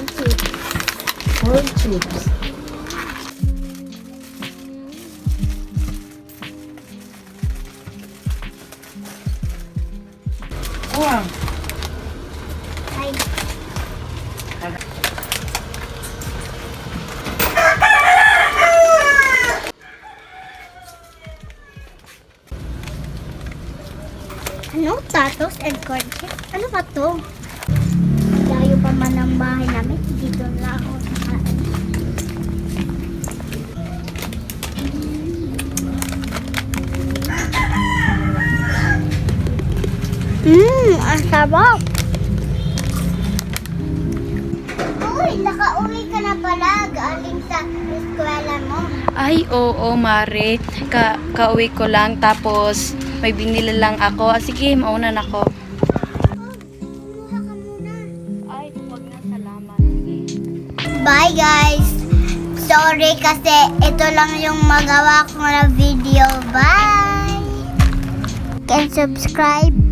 corn chips. Corn chips. Wow. Ay, ano? Tatos and corn chips? Ano ba to? Layo pa man ang bahay namin. Dito na ako nakain. Ang sarap! Uy, nakauwi ka na pala. Galing sa eskwela mo. Ay, oo, Mare. Kauwi ko lang, tapos may binili lang ako. Sige, mauna na ako. Kumuha ka muna. Ay, huwag na, salamat. Sige. Bye guys! Sorry kasi ito lang yung magawa ko na video. Bye! Can subscribe.